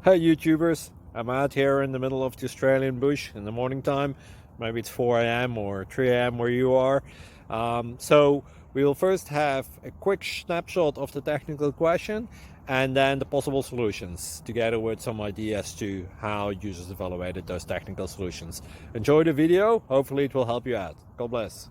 Hey YouTubers, I'm out here in the middle of the Australian bush in the morning time. Maybe it's 4 a.m. or 3 a.m. where you are. So we will first have a quick snapshot of the technical question and then the possible solutions, together with some ideas to how users evaluated those technical solutions. Enjoy the video, hopefully it will help you out. God bless.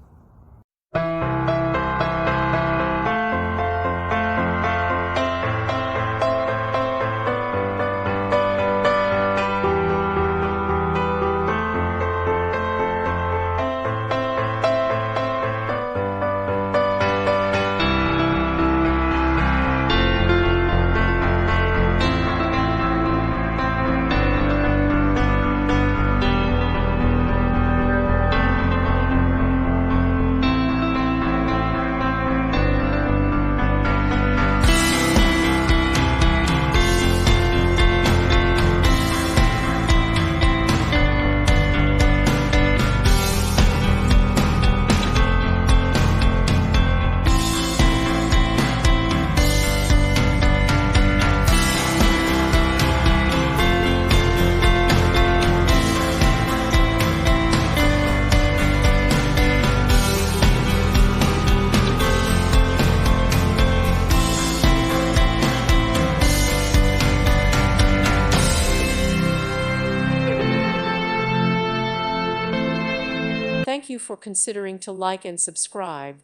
Thank you for considering to like and subscribe.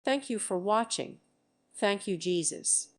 Thank you for watching. Thank you, Jesus.